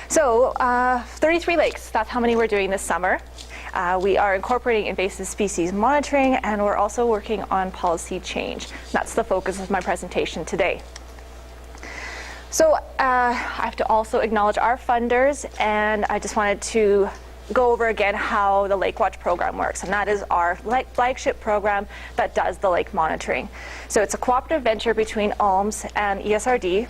So 33 lakes, that's how many we're doing this summer. We are incorporating invasive species monitoring, and we're also working on policy change. That's the focus of my presentation today. So I have to also acknowledge our funders, and I just wanted to go over again how the LakeWatch program works, and that is our flagship program that does the lake monitoring. So it's a cooperative venture between ALMS and ESRD.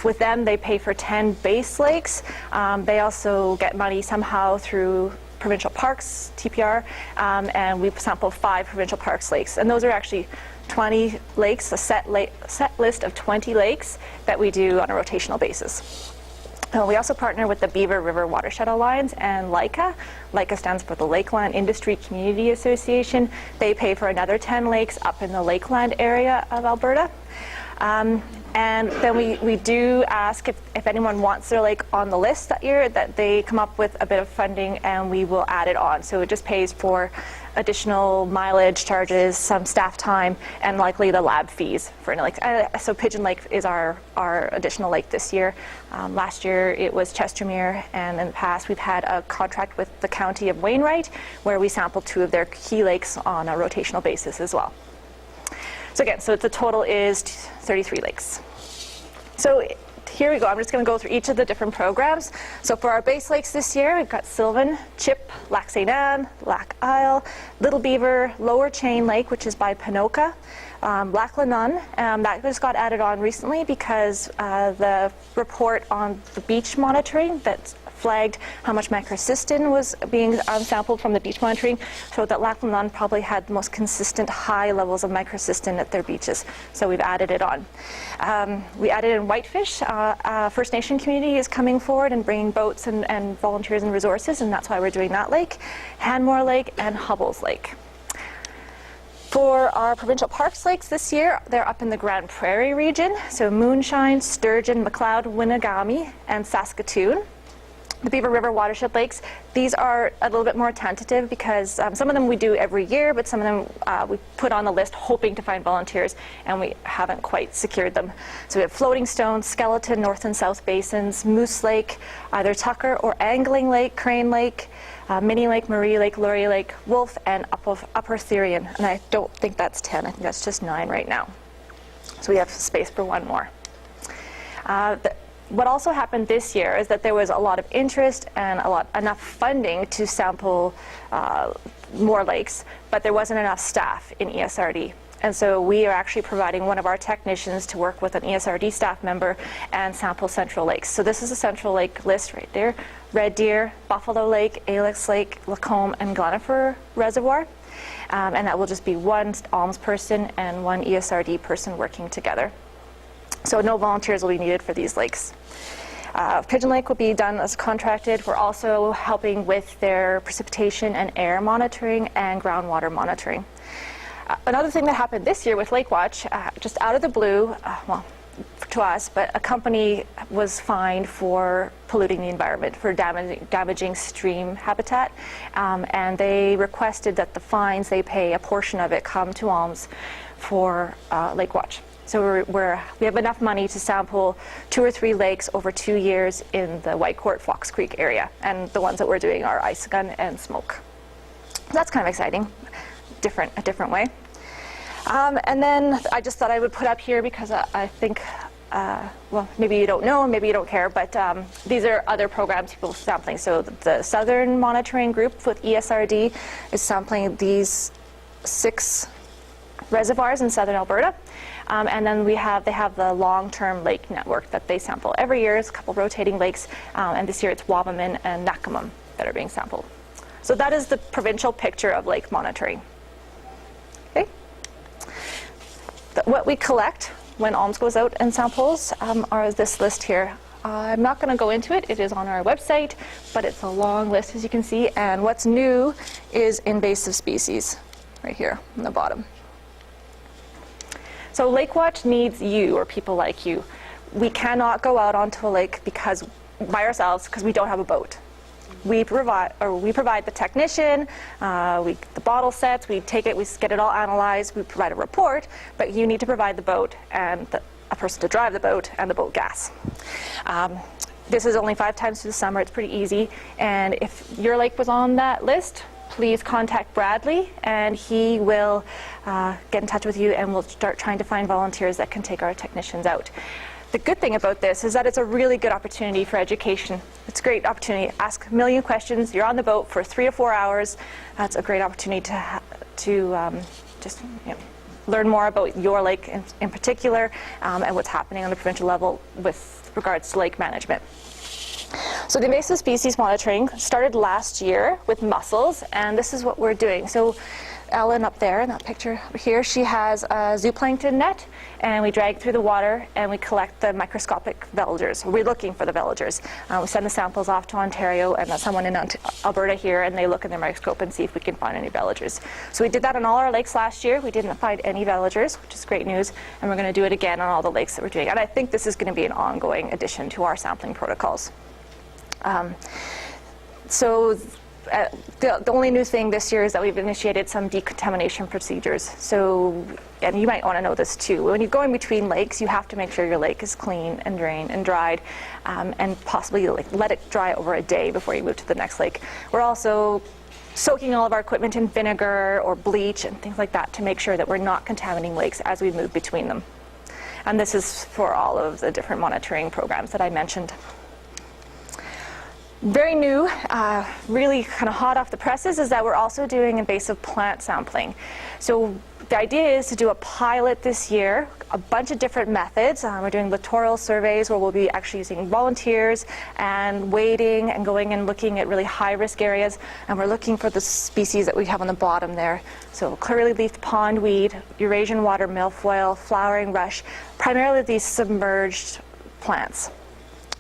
With them, they pay for 10 base lakes. They also get money somehow through Provincial Parks, TPR, and we sample 5 Provincial Parks lakes, and those are actually 20 lakes, a set list of 20 lakes that we do on a rotational basis. We also partner with the Beaver River Watershed Alliance and LICA. LICA stands for the Lakeland Industry Community Association. They pay for another 10 lakes up in the Lakeland area of Alberta. And then we do ask if anyone wants their lake on the list that year, that they come up with a bit of funding and we will add it on. So it just pays for additional mileage charges, some staff time, and likely the lab fees for any lakes. So Pigeon Lake is our additional lake this year. Last year it was Chestermere, and in the past we've had a contract with the County of Wainwright where we sampled 2 of their key lakes on a rotational basis as well. So again, so the total is 33 lakes. So here we go. I'm just going to go through each of the different programs. So for our base lakes this year, we've got Sylvan, Chip, Lac St. Anne, Lac Isle, Little Beaver, Lower Chain Lake, which is by Ponoka, Lac La Nunn. That just got added on recently because the report on the beach monitoring that's flagged how much microcystin was being sampled from the beach monitoring, so that Lac La Nunn probably had the most consistent high levels of microcystin at their beaches. So we've added it on. We added in Whitefish. First Nation community is coming forward and bringing boats and volunteers and resources, and that's why we're doing that lake. Hanmore Lake and Hubbles Lake. For our Provincial Parks lakes this year, they're up in the Grand Prairie region, so Moonshine, Sturgeon, McLeod, Winagami, and Saskatoon. The Beaver River Watershed Lakes, these are a little bit more tentative because some of them we do every year, but some of them we put on the list hoping to find volunteers, and we haven't quite secured them. So we have Floating Stone, Skeleton, North and South Basins, Moose Lake, either Tucker or Angling Lake, Crane Lake, Mini Lake, Marie Lake, Laurier Lake, Wolf, and Upper Therian. And I don't think that's 10, I think that's just 9 right now. So we have space for 1 more. What also happened this year is that there was a lot of interest and enough funding to sample more lakes, but there wasn't enough staff in ESRD. And so we are actually providing one of our technicians to work with an ESRD staff member and sample Central Lakes. So this is a Central Lake list right there: Red Deer, Buffalo Lake, Alex Lake, Lacombe, and Glenifer Reservoir. And that will just be 1 ALMS person and 1 ESRD person working together. So no volunteers will be needed for these lakes. Pigeon Lake will be done as contracted. We're also helping with their precipitation and air monitoring and groundwater monitoring. Another thing that happened this year with LakeWatch, just out of the blue, well, to us, but a company was fined for polluting the environment, for damaging stream habitat, and they requested that the fines they pay, a portion of it, come to ALMS for LakeWatch. So we have enough money to sample 2 or 3 lakes over 2 years in the Whitecourt, Fox Creek area, and the ones that we're doing are Ice Gun and Smoke. That's kind of exciting, a different way. And then I just thought I would put up here because I think, well, maybe you don't know, maybe you don't care, but these are other programs people are sampling. So the Southern Monitoring Group with ESRD is sampling these 6 reservoirs in southern Alberta. And then they have the long-term lake network that they sample every year. It's a couple rotating lakes, and this year it's Wabamun and Nakamum that are being sampled. So that is the provincial picture of lake monitoring. Okay. What we collect when ALMS goes out and samples are this list here. I'm not going to go into it. It is on our website, but it's a long list, as you can see. And what's new is invasive species right here on the bottom. So LakeWatch needs you, or people like you. We cannot go out onto a lake by ourselves because we don't have a boat. We provide the technician, the bottle sets, we take it, we get it all analyzed, we provide a report, but you need to provide the boat and a person to drive the boat and the boat gas. This is only 5 times through the summer. It's pretty easy. And if your lake was on that list, please contact Bradley, and he will get in touch with you, and we'll start trying to find volunteers that can take our technicians out. The good thing about this is that it's a really good opportunity for education. It's a great opportunity. Ask a million questions. You're on the boat for 3 to 4 hours. That's a great opportunity to just learn more about your lake in particular, and what's happening on the provincial level with regards to lake management. So the invasive species monitoring started last year with mussels, and this is what we're doing. So Ellen up there in that picture here, she has a zooplankton net, and we drag through the water and we collect the microscopic veligers. We're looking for the veligers. We send the samples off to Ontario, and someone in Alberta here, and they look in their microscope and see if we can find any veligers. So we did that on all our lakes last year. We didn't find any veligers, which is great news, and we're going to do it again on all the lakes that we're doing. And I think this is going to be an ongoing addition to our sampling protocols. The only new thing this year is that we've initiated some decontamination procedures. So, and you might want to know this too, when you're going between lakes, you have to make sure your lake is clean and drained and dried, and possibly let it dry over a day before you move to the next lake. We're also soaking all of our equipment in vinegar or bleach and things like that to make sure that we're not contaminating lakes as we move between them. And this is for all of the different monitoring programs that I mentioned. Very new, really kind of hot off the presses, is that we're also doing invasive plant sampling. So the idea is to do a pilot this year, a bunch of different methods. We're doing littoral surveys where we'll be actually using volunteers and wading and going and looking at really high-risk areas, and we're looking for the species that we have on the bottom there. So curly-leafed pondweed, Eurasian water milfoil, flowering rush, primarily these submerged plants.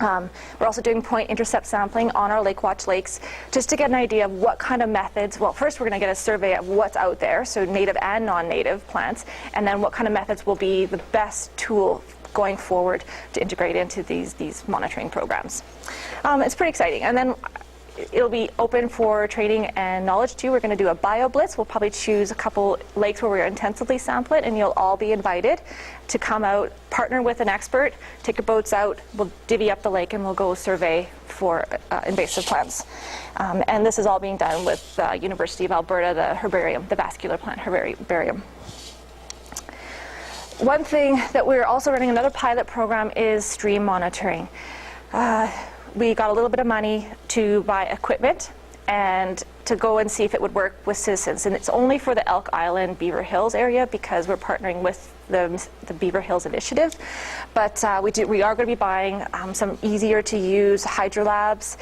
We're also doing point intercept sampling on our LakeWatch lakes just to get an idea of what kind of methods. Well, first we're going to get a survey of what's out there, so native and non-native plants, and then what kind of methods will be the best tool going forward to integrate into these monitoring programs. It's pretty exciting. And then it'll be open for training and knowledge too. We're going to do a bio blitz. We'll probably choose a couple lakes where we're intensively sample it, and you'll all be invited to come out, partner with an expert, take your boats out, we'll divvy up the lake, and we'll go survey for invasive plants. And this is all being done with University of Alberta, the herbarium, the vascular plant herbarium. One thing that we're also running another pilot program is stream monitoring. We got a little bit of money to buy equipment and to go and see if it would work with citizens. And it's only for the Elk Island, Beaver Hills area because we're partnering with the Beaver Hills Initiative. But we are going to be buying some easier to use hydrolabs,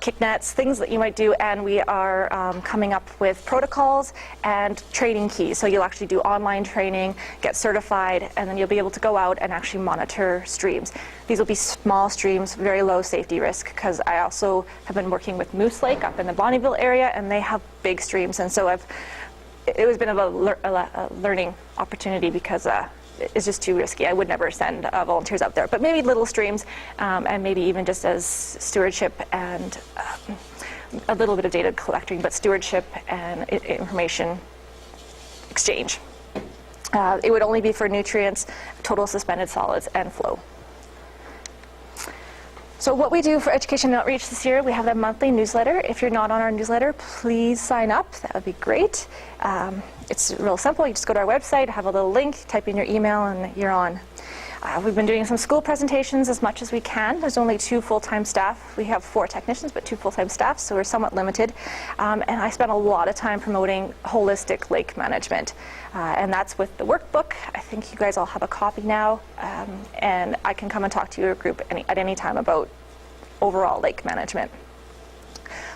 kick nets, things that you might do, and we are coming up with protocols and training keys. So you'll actually do online training, get certified, and then you'll be able to go out and actually monitor streams. These will be small streams, very low safety risk, because I also have been working with Moose Lake up in the Bonnyville area, and they have big streams, and so it was been a learning opportunity because it's just too risky. I would never send volunteers out there, but maybe little streams, and maybe even just as stewardship and a little bit of data collecting, but stewardship and information exchange. It would only be for nutrients, total suspended solids, and flow. So what we do for education and outreach this year, we have a monthly newsletter. If you're not on our newsletter, please sign up. That would be great. It's real simple. You just go to our website, have a little link, type in your email, and you're on. We've been doing some school presentations as much as we can. There's only 2 full-time staff. We have 4 technicians, but 2 full-time staff, so we're somewhat limited. And I spent a lot of time promoting holistic lake management. And that's with the workbook. I think you guys all have a copy now. And I can come and talk to your group at any time about overall lake management.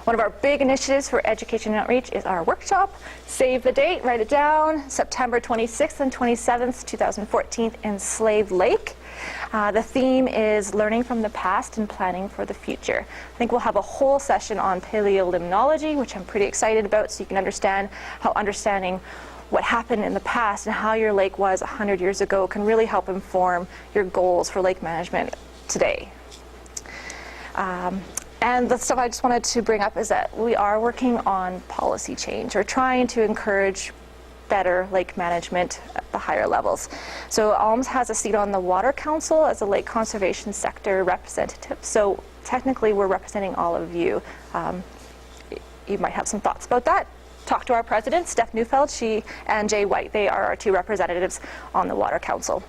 One of our big initiatives for education and outreach is our workshop. Save the date, write it down, September 26th and 27th, 2014 in Slave Lake. The theme is learning from the past and planning for the future. I think we'll have a whole session on paleolimnology, which I'm pretty excited about, so you can understand how understanding what happened in the past and how your lake was 100 years ago can really help inform your goals for lake management today. And the stuff I just wanted to bring up is that we are working on policy change. We're trying to encourage better lake management at the higher levels. So ALMS has a seat on the Water Council as a lake conservation sector representative. So technically we're representing all of you. You might have some thoughts about that. Talk to our president, Steph Neufeld, and Jay White. They are our two representatives on the Water Council.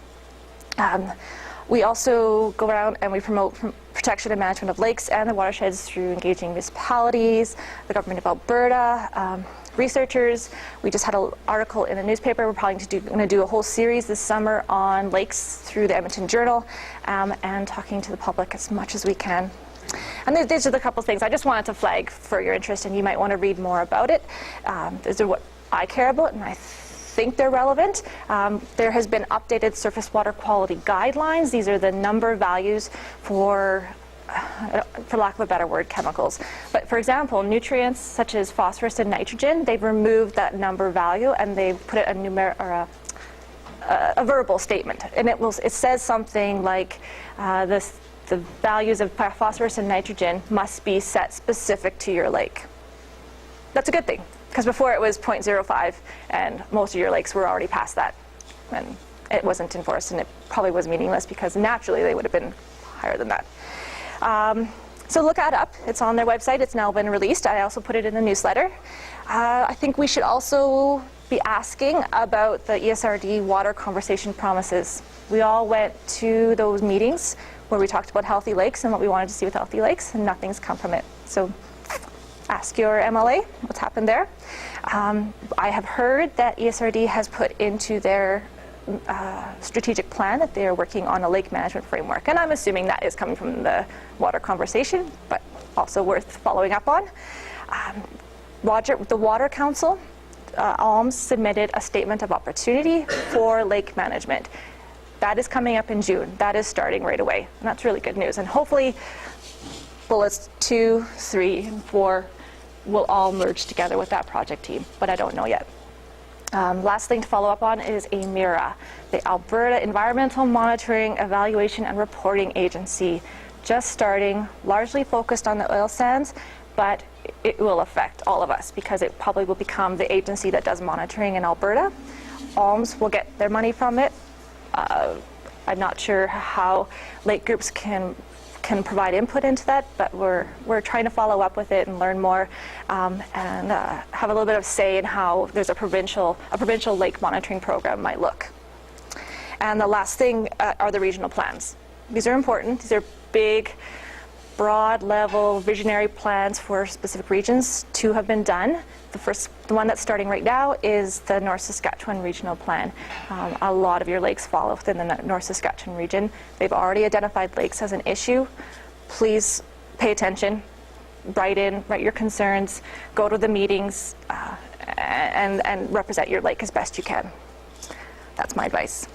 We also go around and we promote protection and management of lakes and the watersheds through engaging municipalities, the government of Alberta, researchers. We just had an article in the newspaper. We're probably going to do a whole series this summer on lakes through the Edmonton Journal, and talking to the public as much as we can. And these are the couple things I just wanted to flag for your interest, and you might want to read more about it. These are what I care about, and I think they're relevant. There has been updated surface water quality guidelines. These are the number values for lack of a better word, chemicals. But for example, nutrients such as phosphorus and nitrogen, they've removed that number value and they've put it a verbal statement. And it says something like the values of phosphorus and nitrogen must be set specific to your lake. That's a good thing, because before it was 0.05 and most of your lakes were already past that. And it wasn't enforced, and it probably was meaningless because naturally they would have been higher than that. So look that up. It's on their website. It's now been released. I also put it in the newsletter. I think we should also be asking about the ESRD water conversation promises. We all went to those meetings where we talked about healthy lakes and what we wanted to see with healthy lakes, and nothing's come from it. So ask your MLA what's happened there. I have heard that ESRD has put into their strategic plan that they are working on a lake management framework, and I'm assuming that is coming from the water conversation, but also worth following up on. The Water Council, ALMS submitted a statement of opportunity for lake management. That is coming up in June. That is starting right away, and that's really good news. And hopefully bullets 2, 3, and 4 will all merge together with that project team, but I don't know yet. Last thing to follow up on is AMERA, the Alberta Environmental Monitoring, Evaluation and Reporting Agency, just starting, largely focused on the oil sands, but it will affect all of us because it probably will become the agency that does monitoring in Alberta. ALMS will get their money from it. I'm not sure how lake groups can provide input into that, but we're trying to follow up with it and learn more, and have a little bit of say in how there's a provincial lake monitoring program might look. And the last thing are the regional plans. These are important. These are big, broad level visionary plans for specific regions. 2 have been done. The one that's starting right now is the North Saskatchewan Regional Plan. A lot of your lakes fall within the North Saskatchewan region. They've already identified lakes as an issue. Please pay attention, write your concerns, go to the meetings, and represent your lake as best you can. That's my advice.